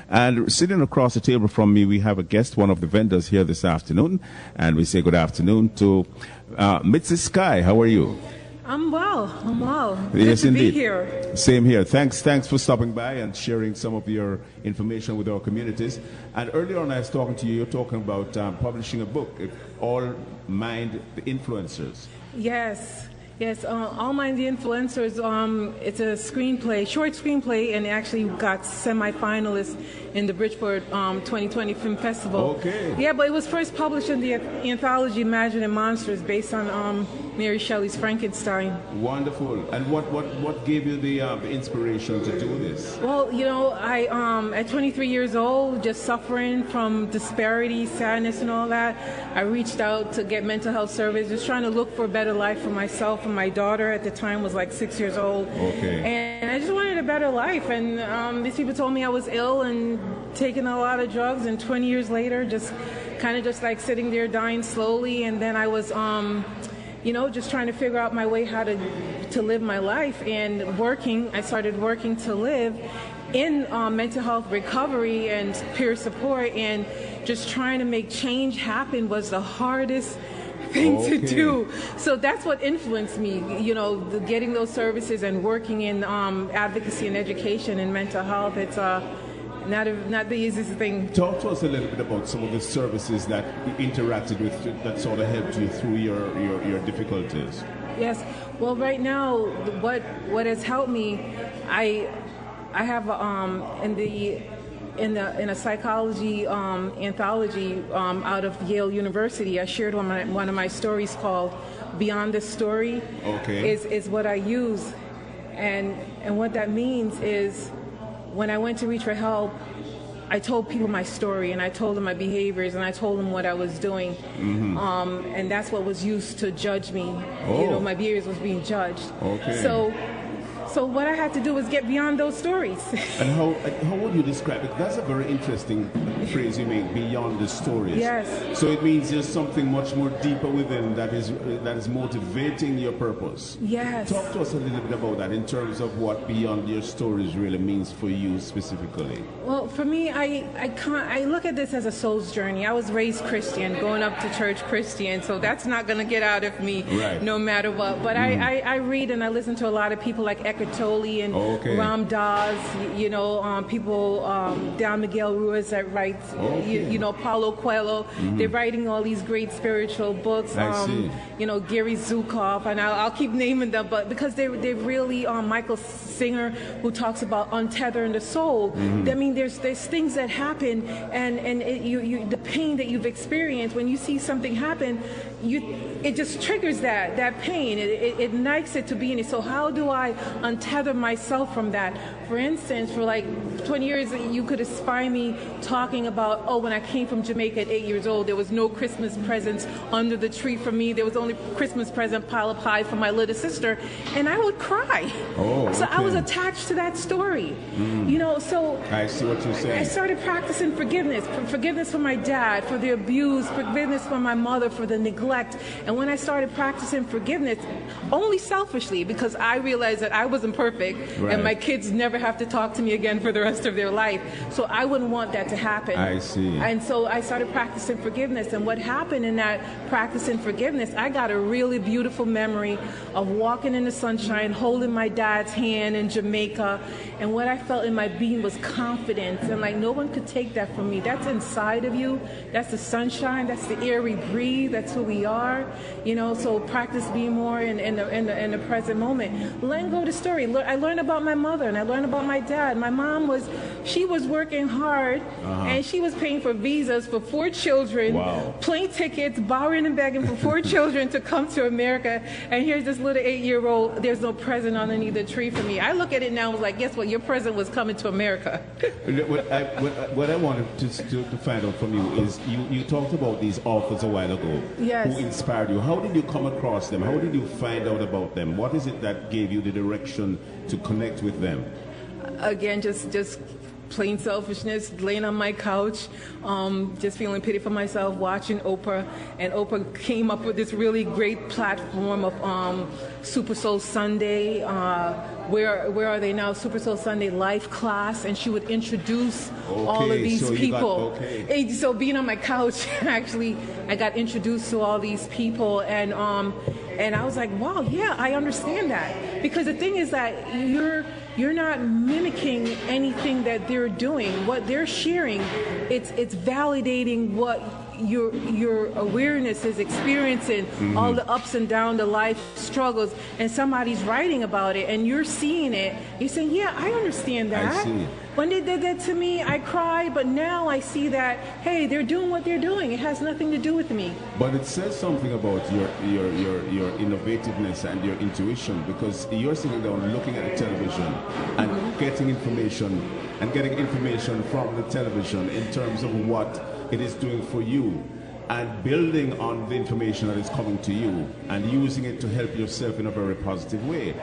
And sitting across the table from me, we have a guest, one of the vendors here this afternoon. And we say good afternoon to MitzySky. How are you? I'm well. Yes, Good to indeed. be here. Same here. Thanks for stopping by and sharing some of your information with our communities. And earlier on, I was talking to you. You're talking about publishing a book. All Mind the Influencers. Yes. All Mind the Influencers. It's a screenplay, short screenplay, and it actually got semi-finalist in the Bridgeport 2020 Film Festival. Okay. Yeah, but it was first published in the anthology Imagining Monsters, based on Mary Shelley's Frankenstein. Wonderful. And what gave you the inspiration to do this? Well, I at 23 years old, just suffering from disparity, sadness, and all that, I reached out to get mental health service, just trying to look for a better life for myself. And my daughter at the time was like 6 years old. Okay. And I just wanted a better life. And these people told me I was ill and taking a lot of drugs. And 20 years later, just like sitting there dying slowly. And then I was, just trying to figure out my way how to live my life. And I started working to live in mental health recovery and peer support. And just trying to make change happen was the hardest thing to do. So that's what influenced me, getting those services and working in advocacy and education and mental health. It's not the easiest thing. Talk to us a little bit about some of the services that you interacted with that sort of helped you through your difficulties. Yes. Well, right now, what has helped me, I have in a psychology anthology out of Yale University, I shared one of my stories called Beyond the Story. Okay. Is what I use. And what that means is when I went to reach for help, I told people my story, and I told them my behaviors, and I told them what I was doing. Mm-hmm. And that's what was used to judge me. Oh. My behaviors was being judged. Okay. So what I had to do was get beyond those stories. And how would you describe it? That's a very interesting phrase you make, beyond the stories. Yes. So it means there's something much more deeper within that is motivating your purpose. Yes. Talk to us a little bit about that in terms of what beyond your stories really means for you specifically. Well, for me, I look at this as a soul's journey. I was raised Christian, going up to church Christian, so that's not going to get out of me no matter what. But I read and I listen to a lot of people like Eckhart Tolle and Ram Dass, people, Don Miguel Ruiz that writes, Paulo Coelho. Mm-hmm. They're writing all these great spiritual books. Gary Zukov, and I'll keep naming them, but because they really, Michael Singer, who talks about untethering the soul. Mm-hmm. I mean, there's things that happen, and the pain that you've experienced when you see something happen, it just triggers that pain. It ignites it to be in it. So how do I untether myself from that? For instance, for like 20 years, you could find me talking about, when I came from Jamaica at 8 years old, there was no Christmas presents under the tree for me. There was only Christmas present pile of pie for my little sister, and I would cry. So I was attached to that story. So I see what you're saying. I started practicing forgiveness for my dad, for the abuse, forgiveness for my mother, for the neglect. And when I started practicing forgiveness, only selfishly, because I realized that I wasn't perfect, and my kids never have to talk to me again for the rest of their life. So I wouldn't want that to happen. I see. And so I started practicing forgiveness. And what happened in that practicing forgiveness, I got a really beautiful memory of walking in the sunshine, holding my dad's hand in Jamaica. And what I felt in my being was confidence. And like, no one could take that from me. That's inside of you. That's the sunshine. That's the air we breathe. That's who we are. So practice being more in the present moment. Letting go of the story. I learned about my mother, and I learned about my dad. My mom was working hard, and she was paying for visas for 4 children, plane tickets, borrowing and begging for 4 children to come to America. And here's this little 8-year-old, there's no present underneath the tree for me. I look at it now and was like, guess what? Your present was coming to America. What I wanted to find out from you is you talked about these authors a while ago who inspired you. How did you come across them? How did you find out about them? What is it that gave you the direction to connect with them? Again, just plain selfishness, laying on my couch, just feeling pity for myself, watching Oprah. And Oprah came up with this really great platform of Super Soul Sunday. Where are they now? Super Soul Sunday Life Class, and she would introduce all of these people. So being on my couch, actually, I got introduced to all these people, and I was like, wow, yeah, I understand that. Because the thing is that you're not mimicking anything that they're doing. What they're sharing, it's validating what your awareness is experiencing, all the ups and downs, the life struggles, and somebody's writing about it, and you're seeing it. You're saying, yeah, I understand that. I see. When they did that to me, I cried, but now I see that, hey, they're doing what they're doing. It has nothing to do with me. But it says something about your innovativeness and your intuition, because you're sitting down looking at the television and getting information from the television in terms of what it is doing for you, and building on the information that is coming to you and using it to help yourself in a very positive way.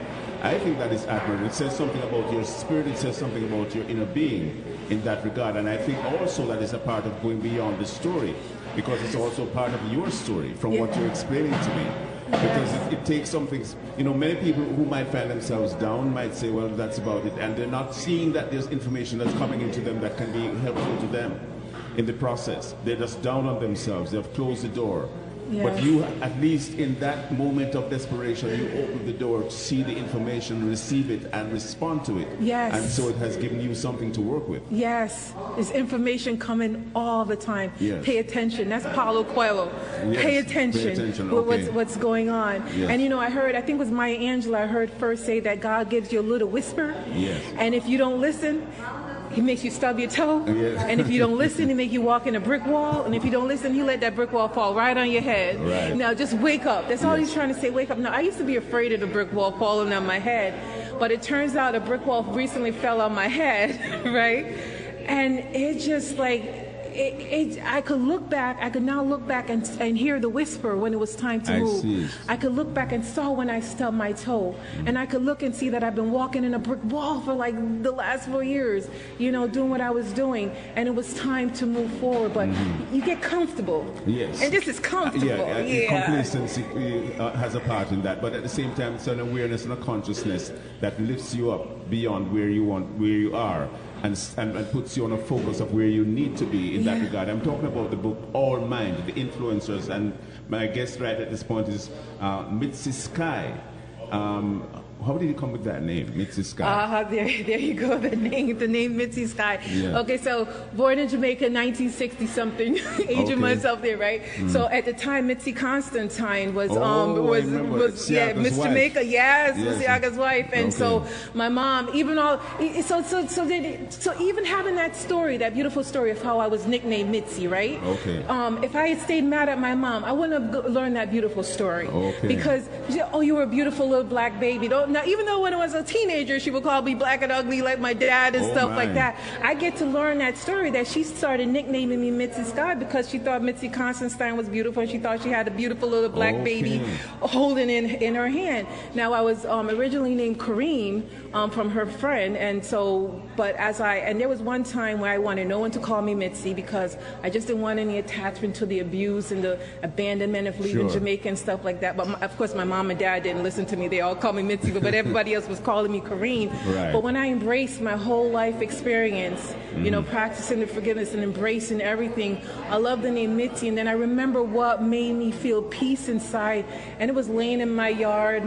I think that is admirable. It says something about your spirit, it says something about your inner being in that regard, and I think also that is a part of going beyond the story, because it's also part of your story from what you're explaining to me. Because it takes something, many people who might find themselves down might say, well, that's about it, and they're not seeing that there's information that's coming into them that can be helpful to them in the process. They're just down on themselves. They've closed the door. Yes. But you, at least in that moment of desperation, you open the door to see the information, receive it, and respond to it. Yes. And so it has given you something to work with. Yes. There's information coming all the time. Yes. Pay attention. That's Paulo Coelho. Yes. Pay attention. Okay. What's going on. Yes. And I think it was Maya Angelou, I heard first say that God gives you a little whisper. Yes. And if you don't listen, He makes you stub your toe, and if you don't listen, he make you walk in a brick wall, and if you don't listen, he let that brick wall fall right on your head. Right. Now just wake up. That's all he's trying to say, wake up. Now, I used to be afraid of the brick wall falling on my head, but it turns out a brick wall recently fell on my head, right? And it just I could look back, I could now look back and hear the whisper when it was time to move. See. I could look back and saw when I stubbed my toe. And I could look and see that I've been walking in a brick wall for the last 4 years, doing what I was doing. And it was time to move forward. But you get comfortable. Yes. And this is comfortable. Complacency has a part in that. But at the same time, it's an awareness and a consciousness that lifts you up beyond where you are. And puts you on a focus of where you need to be in that regard. I'm talking about the book All Mind, the influencers, and my guest right at this point is MitzySky. How did you come with that name, MitzySky? There you go, the name MitzySky. Yeah. Okay, so born in Jamaica, 1960-something, aging myself there, right? So at the time, Mitzi Constantine was Miss Jamaica, Siaga's wife, and so my mom, even having that story, that beautiful story of how I was nicknamed Mitzi, right? Okay. If I had stayed mad at my mom, I wouldn't have learned that beautiful story. Okay. Because you were a beautiful little black baby. Now, even though when I was a teenager, she would call me black and ugly like my dad and stuff like that, I get to learn that story that she started nicknaming me MitzySky because she thought Mitzi Constantine was beautiful and she thought she had a beautiful little black baby holding in her hand. Now, I was originally named Kareem from her friend, and there was one time where I wanted no one to call me Mitzi because I just didn't want any attachment to the abuse and the abandonment of leaving Jamaica and stuff like that. But of course, my mom and dad didn't listen to me. They all called me Mitzi, but everybody else was calling me Kareem. Right. But when I embraced my whole life experience, practicing the forgiveness and embracing everything, I love the name Mitzi. And then I remember what made me feel peace inside, and it was laying in my yard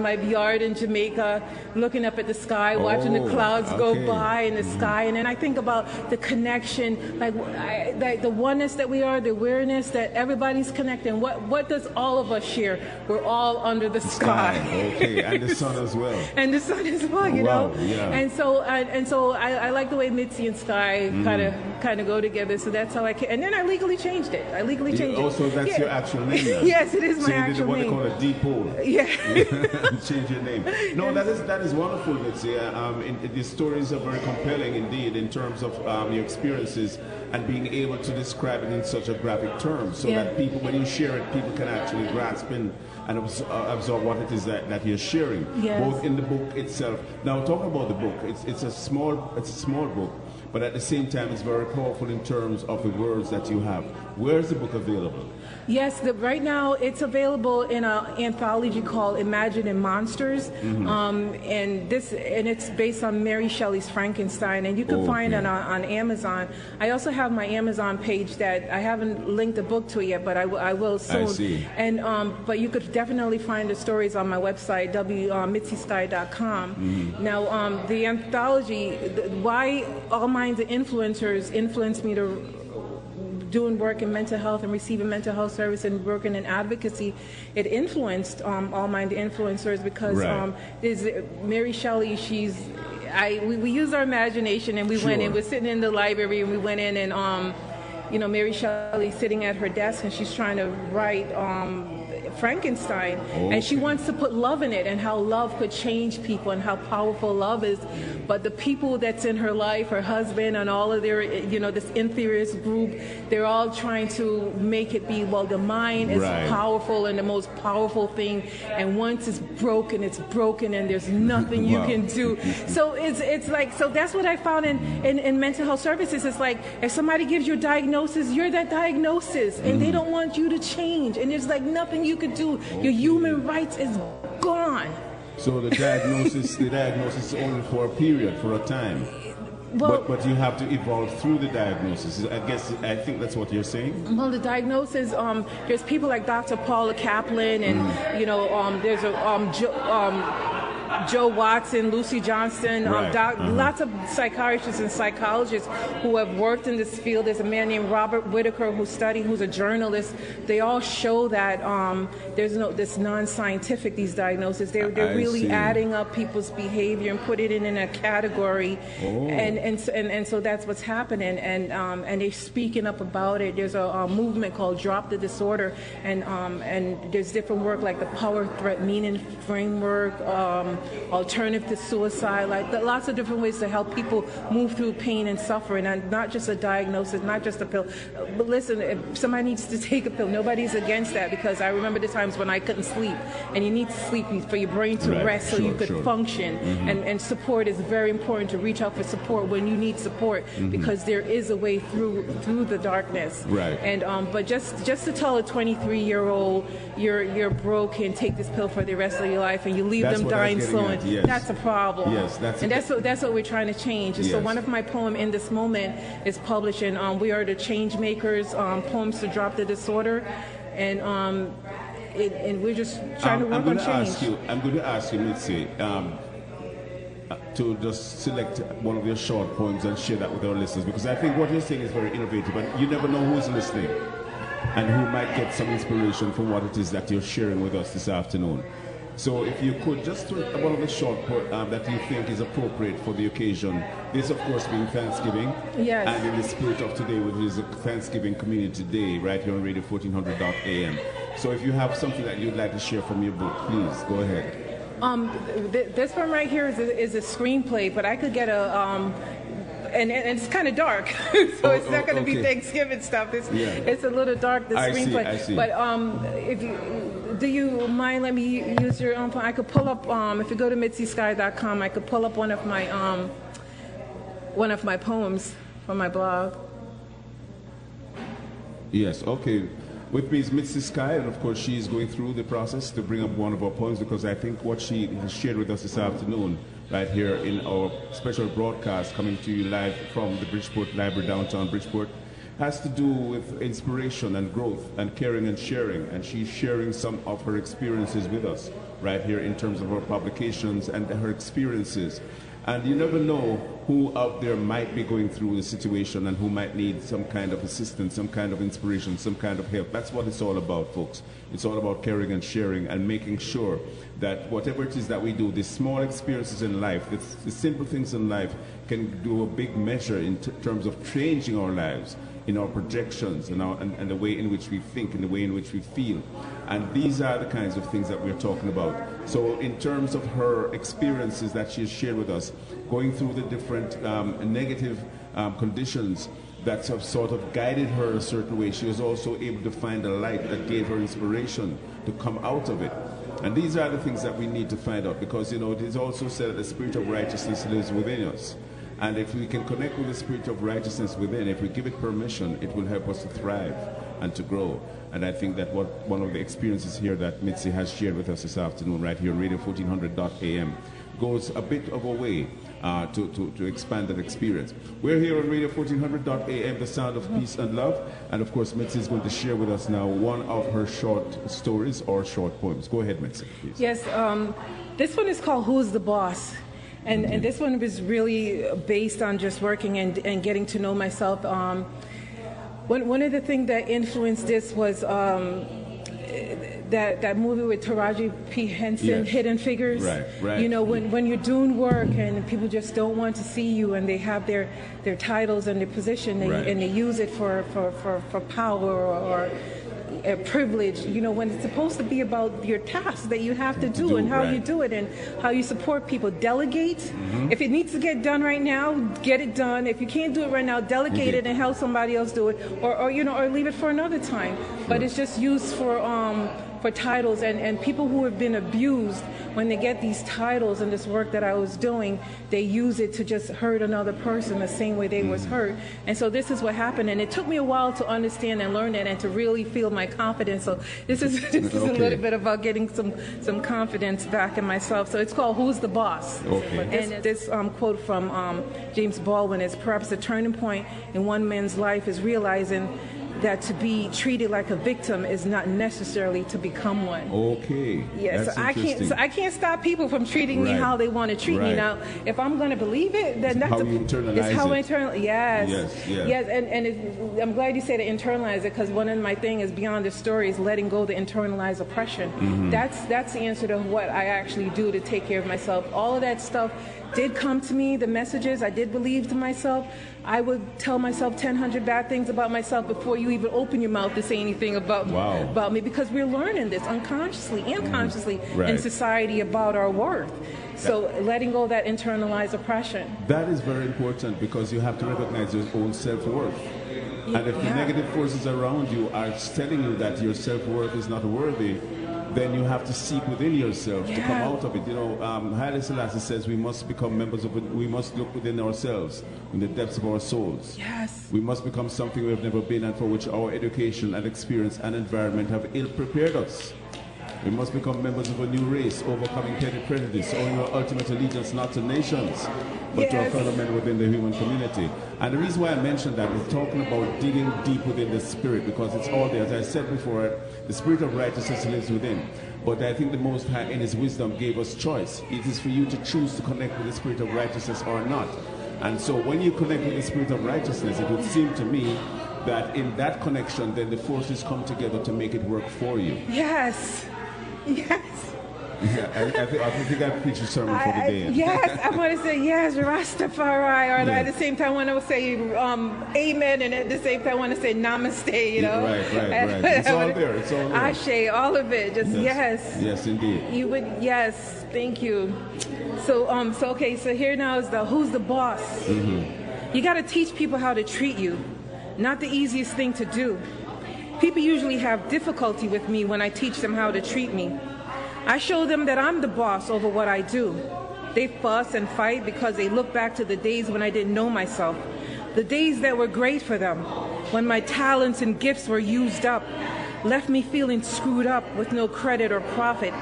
in Jamaica, looking up at the sky, watching the clouds go by in the sky, and then I think about the connection, like the oneness that we are, the awareness that everybody's connected. What does all of us share? We're all under the sky. Okay, and the sun as well. And the sun as well, you know. Yeah. And so I like the way Mitzi and Sky kind of go together. So that's how I came. And then I legally changed it. Changed it. Also, that's your actual name now. Yes, it is my actual name. What they call a depot. Yeah. Change your name. No, that is wonderful, Mitzy. The stories are very compelling indeed in terms of your experiences and being able to describe it in such a graphic term, so that people, when you share it, people can actually grasp and absorb what it is that you're sharing, both in the book itself. Now, talking about the book, it's a small book, but at the same time it's very powerful in terms of the words that you have. Where is the book available? Yes, right now it's available in an anthology called Imagining Monsters, and it's based on Mary Shelley's Frankenstein, and you can find it on Amazon. I also have my Amazon page that I haven't linked the book to it yet, but I will soon. I see. And but you could definitely find the stories on my website, MitzySky.com. Now, the anthology, why All Minds of Influencers influenced me to doing work in mental health and receiving mental health service and working in advocacy, it influenced All Mind Influencers because there's Mary Shelley. We used our imagination and we went in. We're sitting in the library and we went in and Mary Shelley sitting at her desk and she's trying to write Frankenstein, and she wants to put love in it and how love could change people and how powerful love is. But the people that's in her life, her husband and all of their, this inferiorist group, they're all trying to make it be, well, the mind is powerful and the most powerful thing, and once it's broken and there's nothing you can do. So it's like, so that's what I found in mental health services. It's like if somebody gives you a diagnosis, you're that diagnosis, and they don't want you to change, and there's like nothing you can do. Your human rights is gone. So the diagnosis is only for a period, for a time. Well, but you have to evolve through the diagnosis. I think that's what you're saying. Well, the diagnosis, there's people like Dr. Paula Kaplan, and there's Joe Watson, Lucy Johnston, lots of psychiatrists and psychologists who have worked in this field. There's a man named Robert Whitaker who's a journalist. They all show that there's this non-scientific, these diagnoses. They're really adding up people's behavior and put it in a category, and so that's what's happening. And they're speaking up about it. There's a movement called Drop the Disorder, and there's different work like the Power Threat Meaning Framework. Alternative to suicide, like lots of different ways to help people move through pain and suffering, and not just a diagnosis, not just a pill. But listen, if somebody needs to take a pill, nobody's against that, because I remember the times when I couldn't sleep, and you need to sleep for your brain to rest so you could function. And support is very important, to reach out for support when you need support, because there is a way through the darkness. And but just to tell a 23-year-old you're broke and take this pill for the rest of your life, and you leave them dying slowly. That's a problem. That's what we're trying to change. So one of my poems in this moment is published in We Are the Change Makers, Poems to Drop the Disorder, and we're just trying to work on change. I'm going to ask you, Mitzy, to just select one of your short poems and share that with our listeners, because I think what you're saying is very innovative, and you never know who's listening and who might get some inspiration from what it is that you're sharing with us this afternoon. So if you could just one of the short that you think is appropriate for the occasion. This, of course, being Thanksgiving. Yes. And in the spirit of today, which is a Thanksgiving Community Day, right here on Radio 1400 AM. So if you have something that you'd like to share from your book, please go ahead. This one right here is a screenplay, but I could get and it's kind of dark, so it's not going to be Thanksgiving stuff. It's a little dark, the screenplay. I see. But do you mind let me use your own phone? I could pull up, if you go to MitzySky.com, I could pull up one of my poems from my blog. Yes, okay. With me is MitzySky, and of course she is going through the process to bring up one of our poems, because I think what she has shared with us this afternoon, right here in our special broadcast coming to you live from the Bridgeport Library, downtown Bridgeport, has to do with inspiration and growth and caring and sharing. And she's sharing some of her experiences with us right here in terms of her publications and her experiences. And you never know who out there might be going through the situation and who might need some kind of assistance, some kind of inspiration, some kind of help. That's what it's all about, folks. It's all about caring and sharing and making sure that whatever it is that we do, the small experiences in life, the simple things in life can do a big measure in terms of changing our lives, in our projections and the way in which we think and the way in which we feel. And these are the kinds of things that we're talking about. So in terms of her experiences that she has shared with us, going through the different negative conditions that have sort of guided her a certain way, she was also able to find a light that gave her inspiration to come out of it. And these are the things that we need to find out, because, it is also said that the spirit of righteousness lives within us. And if we can connect with the spirit of righteousness within, if we give it permission, it will help us to thrive and to grow. And I think that one of the experiences here that Mitzi has shared with us this afternoon, right here on Radio 1400.am, goes a bit of a way to expand that experience. We're here on Radio 1400.am, the sound of peace and love. And of course, Mitzi is going to share with us now one of her short stories or short poems. Go ahead, Mitzi, please. Yes, this one is called Who's the Boss? And this one was really based on just working and getting to know myself. One of the things that influenced this was that movie with Taraji P. Henson, yes. Hidden Figures. Right. You know, when you're doing work and people just don't want to see you, and they have their titles and their position, and they use it for power or privilege, you know, when it's supposed to be about your tasks that you have to do and how you do it and how you support people. Delegate. If it needs to get done right now, get it done. If you can't do it right now, delegate it and help somebody else do it, or you know, or leave it for another time. But it's just used for titles, and people who have been abused, when they get these titles and this work that I was doing, they use it to just hurt another person the same way they was hurt. And so this is what happened, and it took me a while to understand and learn that and to really feel my confidence. So this is a little bit about getting some confidence back in myself. So it's called Who's the Boss? And this quote from James Baldwin is, perhaps the turning point in one man's life is realizing that to be treated like a victim is not necessarily to become one. Yes, so I can't stop people from treating me how they want to treat me. Now, if I'm going to believe it, then that's how you internalize it's how it. Yes. And I'm glad you said to internalize it, because one of my thing is beyond the story is letting go the internalized oppression. That's the answer to what I actually do to take care of myself. All of that stuff did come to me, the messages, I did believe to myself. I would tell myself 1,000 bad things about myself before you even open your mouth to say anything about me, because we're learning this unconsciously and consciously in society about our worth. So letting go of that internalized oppression. That is very important, because you have to recognize your own self-worth. And if the negative forces around you are telling you that your self-worth is not worthy, then you have to seek within yourself to come out of it. You know, Haile Selassie says we must become members of it. We must look within ourselves, in the depths of our souls. We must become something we have never been, and for which our education and experience and environment have ill-prepared us. We must become members of a new race, overcoming petty prejudice, owing our ultimate allegiance not to nations, but to our fellow men within the human community. And the reason why I mentioned that is talking about digging deep within the spirit, because it's all there. As I said before, the spirit of righteousness lives within. But I think the Most High, in His wisdom, gave us choice. It is for you to choose to connect with the spirit of righteousness or not. And so when you connect with the spirit of righteousness, it would seem to me that in that connection, then the forces come together to make it work for you. Yes. I think I preached a sermon for the day. Yes, I want to say yes, Rastafari, or at the same time I want to say amen, and at the same time I want to say namaste, you know. Right. It's all there. It's all there. Ashe, all of it. Just yes. Yes, indeed. You would, yes, thank you. So okay, so here now is the who's the boss. You got to teach people how to treat you. Not the easiest thing to do. People usually have difficulty with me when I teach them how to treat me. I show them that I'm the boss over what I do. They fuss and fight because they look back to the days when I didn't know myself, the days that were great for them, when my talents and gifts were used up, left me feeling screwed up with no credit or profit.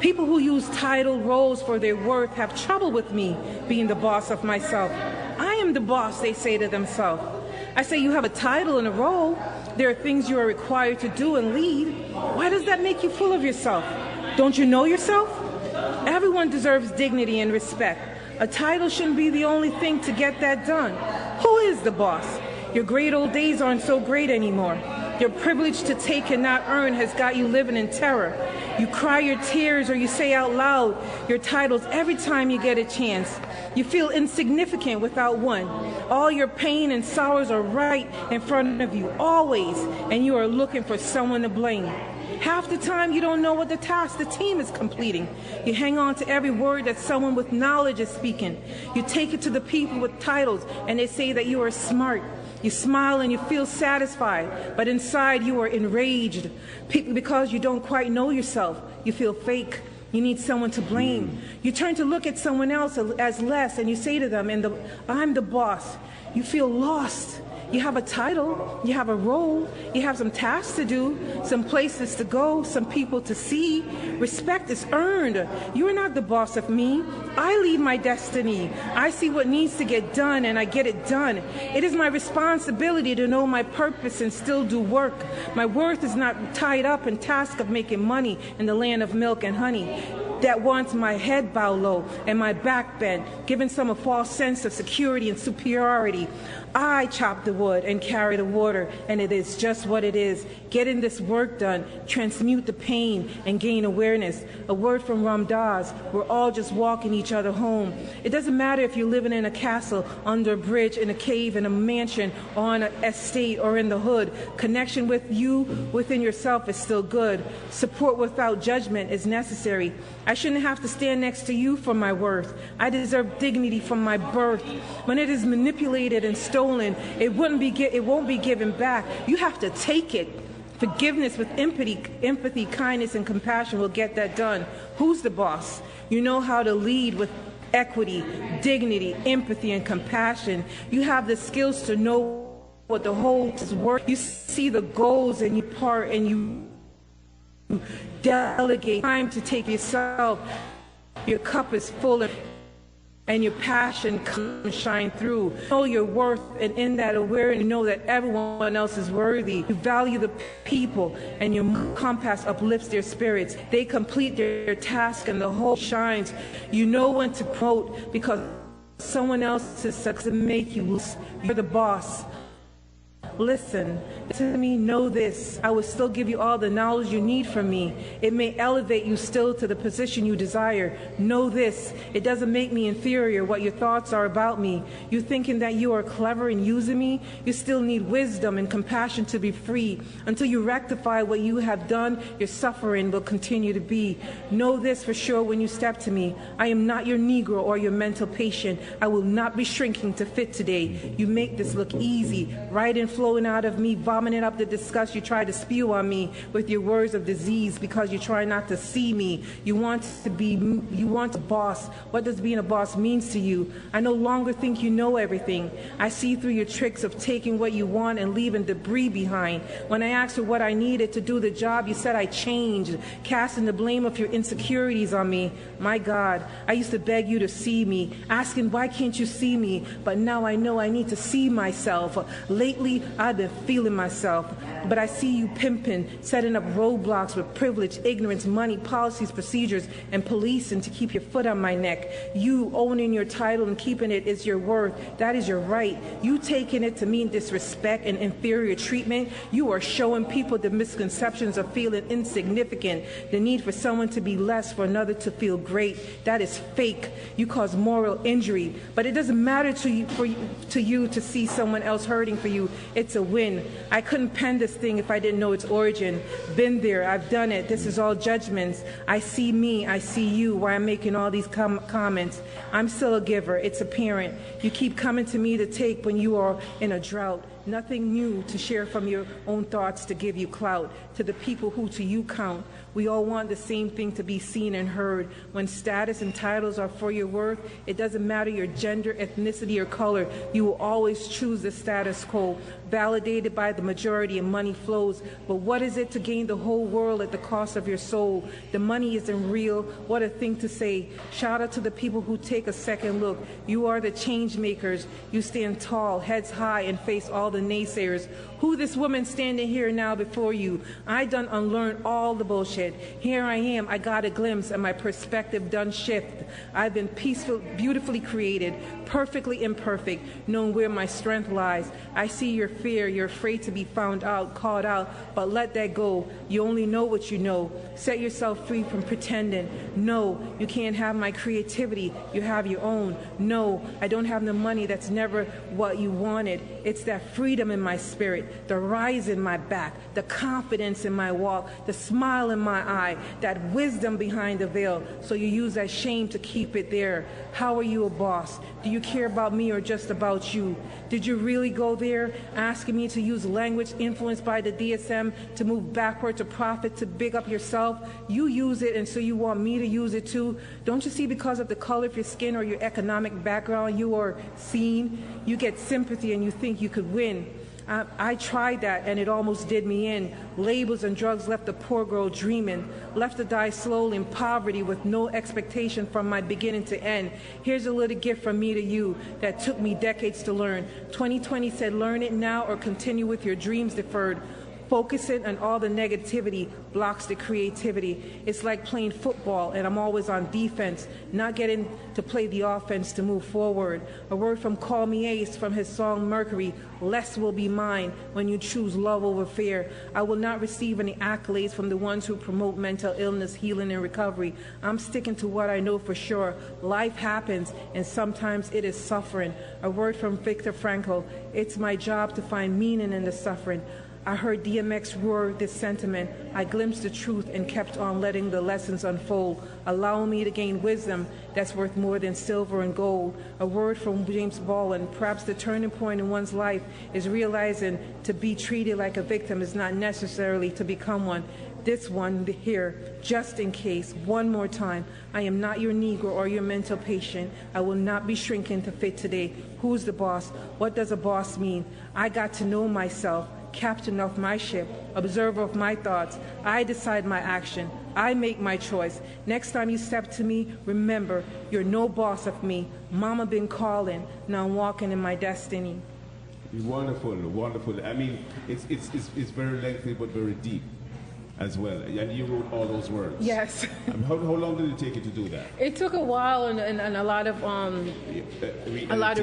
People who use title roles for their worth have trouble with me being the boss of myself. I am the boss, they say to themselves. I say, you have a title and a role. There are things you are required to do and lead. Why does that make you full of yourself? Don't you know yourself? Everyone deserves dignity and respect. A title shouldn't be the only thing to get that done. Who is the boss? Your great old days aren't so great anymore. Your privilege to take and not earn has got you living in terror. You cry your tears or you say out loud your titles every time you get a chance. You feel insignificant without one. All your pain and sorrows are right in front of you, always, and you are looking for someone to blame. Half the time you don't know what the task the team is completing. You hang on to every word that someone with knowledge is speaking. You take it to the people with titles and they say that you are smart. You smile and you feel satisfied, but inside you are enraged because you don't quite know yourself. You feel fake. You need someone to blame. You turn to look at someone else as less, and you say to them, I'm the boss. You feel lost. You have a title, you have a role, you have some tasks to do, some places to go, some people to see. Respect is earned. You are not the boss of me. I lead my destiny. I see what needs to get done, and I get it done. It is my responsibility to know my purpose and still do work. My worth is not tied up in task of making money in the land of milk and honey that wants my head bowed low and my back bent, giving some a false sense of security and superiority. I chop the wood and carry the water, and it is just what it is. Getting this work done, transmute the pain and gain awareness. A word from Ram Dass, we're all just walking each other home. It doesn't matter if you're living in a castle, under a bridge, in a cave, in a mansion, or on an estate, or in the hood. Connection with you within yourself is still good. Support without judgment is necessary. I shouldn't have to stand next to you for my worth. I deserve dignity from my birth. When it is manipulated and stolen, it won't be given back. You have to take it. Forgiveness with empathy, kindness, and compassion will get that done. Who's the boss? You know how to lead with equity, dignity, empathy, and compassion. You have the skills to know what the whole is worth. You see the goals and you part and you delegate time to take yourself. Your cup is full and your passion comes shine through. Know your worth, and in that awareness, you know that everyone else is worthy. You value the people, and your compass uplifts their spirits. They complete their task, and the whole shines. You know when to quote because someone else's success make you lose. You're the boss. Listen to me, know this. I will still give you all the knowledge you need from me. It may elevate you still to the position you desire. Know this. It doesn't make me inferior what your thoughts are about me. You thinking that you are clever in using me? You still need wisdom and compassion to be free. Until you rectify what you have done, your suffering will continue to be. Know this for sure when you step to me. I am not your Negro or your mental patient. I will not be shrinking to fit today. You make this look easy, right and flowing out of me, vomiting up the disgust you try to spew on me with your words of disease because you try not to see me. You want a boss. What does being a boss means to you? I no longer think you know everything. I see through your tricks of taking what you want and leaving debris behind. When I asked for what I needed to do the job, you said I changed, casting the blame of your insecurities on me. My God, I used to beg you to see me, asking why can't you see me? But now I know I need to see myself. Lately, I've been feeling myself, but I see you pimping, setting up roadblocks with privilege, ignorance, money, policies, procedures, and policing to keep your foot on my neck. You owning your title and keeping it is your worth. That is your right. You taking it to mean disrespect and inferior treatment. You are showing people the misconceptions of feeling insignificant, the need for someone to be less for another to feel great. That is fake. You cause moral injury, but it doesn't matter to you to see someone else hurting for you. It's a win. I couldn't pen this thing if I didn't know its origin. Been there, I've done it. This is all judgments. I see me, I see you, why I'm making all these comments. I'm still a giver. It's apparent. You keep coming to me to take when you are in a drought. Nothing new to share from your own thoughts to give you clout. To the people who to you count, we all want the same thing to be seen and heard. When status and titles are for your worth, it doesn't matter your gender, ethnicity, or color. You will always choose the status quo, validated by the majority and money flows. But what is it to gain the whole world at the cost of your soul? The money isn't real. What a thing to say. Shout out to the people who take a second look. You are the change makers. You stand tall, heads high, and face all the naysayers. Who this woman standing here now before you? I done unlearned all the bullshit. Here I am, I got a glimpse and my perspective done shift. I've been peaceful, beautifully created, perfectly imperfect, knowing where my strength lies. I see your fear, you're afraid to be found out, called out, but let that go. You only know what you know. Set yourself free from pretending. No, you can't have my creativity, you have your own. No, I don't have the money, that's never what you wanted. It's that free freedom in my spirit, the rise in my back, the confidence in my walk, the smile in my eye, that wisdom behind the veil. So you use that shame to keep it there. How are you a boss? Do you care about me or just about you? Did you really go there, asking me to use language influenced by the DSM to move backward to profit, to big up yourself? You use it, and so you want me to use it too? Don't you see, because of the color of your skin or your economic background, you are seen? You get sympathy and you think you could win. I tried that, and it almost did me in. Labels and drugs left the poor girl dreaming, left to die slowly in poverty with no expectation from my beginning to end. Here's a little gift from me to you that took me decades to learn. 2020 said, learn it now or continue with your dreams deferred. Focusing on all the negativity blocks the creativity. It's like playing football, and I'm always on defense, not getting to play the offense to move forward. A word from Call Me Ace from his song Mercury, less will be mine when you choose love over fear. I will not receive any accolades from the ones who promote mental illness, healing, and recovery. I'm sticking to what I know for sure. Life happens, and sometimes it is suffering. A word from Viktor Frankl, it's my job to find meaning in the suffering. I heard DMX roar this sentiment. I glimpsed the truth and kept on letting the lessons unfold, allowing me to gain wisdom that's worth more than silver and gold. A word from James Baldwin, perhaps the turning point in one's life is realizing to be treated like a victim is not necessarily to become one. This one here, just in case, one more time. I am not your Negro or your mental patient. I will not be shrinking to fit today. Who's the boss? What does a boss mean? I got to know myself. Captain of my ship, observer of my thoughts. I decide my action. I make my choice. Next time you step to me, remember, you're no boss of me. Mama been calling. Now I'm walking in my destiny. Wonderful, wonderful. I mean, it's very lengthy but very deep as well. And you wrote all those words. Yes. How long did it take you to do that? It took a while and a lot of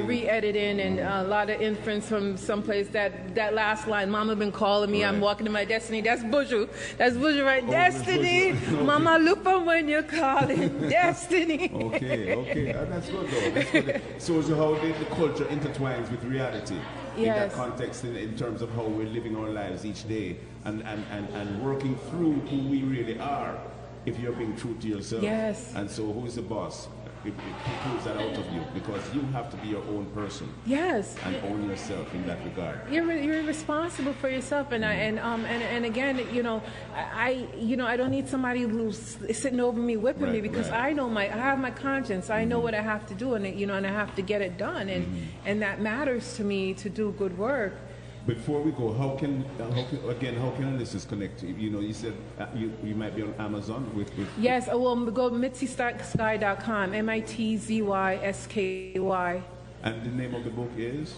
re-editing and a lot of inference from someplace. That last line, Mama been calling me, right. I'm walking in my destiny. That's Buju. That's Buju, right? Oh, destiny. Okay. Mama, look for when you're calling. Destiny. Okay. That's good though. That's good. So how the culture intertwines with reality. Yes. In that context, in terms of how we're living our lives each day and working through who we really are, if you're being true to yourself. Yes. And so who's the boss? It pulls that out of you, because you have to be your own person. Yes. And own yourself in that regard. You're responsible for yourself, and and again, I don't need somebody who's sitting over me whipping me, because I know I have my conscience. I know what I have to do, and and I have to get it done, and that matters to me to do good work. Before we go, how can our listeners connect? You said you might be on Amazon with Yes, well, go MitzySky.com, MitzySky. And the name of the book is?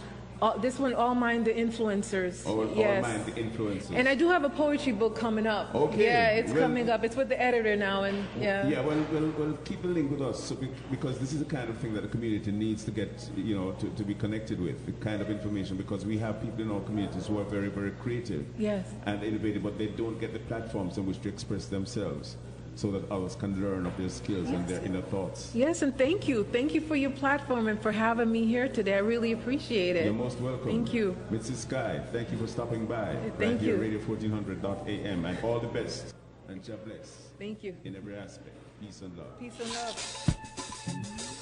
This one, All Mind the Influencers. Yes. All Mind the Influencers. And I do have a poetry book coming up. Okay. Yeah, it's coming up. It's with the editor now, and yeah. Yeah, well, keep the link with us, because this is the kind of thing that the community needs to get, to be connected with, the kind of information, because we have people in our communities who are very, very creative. Yes. And innovative, but they don't get the platforms in which to express themselves, so that others can learn of their skills and their inner thoughts. Yes, and thank you. Thank you for your platform and for having me here today. I really appreciate it. You're most welcome. Thank you. MitzySky, thank you for stopping by. Thank you. Radio 1400.am, and all the best. And God bless. Thank you. In every aspect. Peace and love. Peace and love.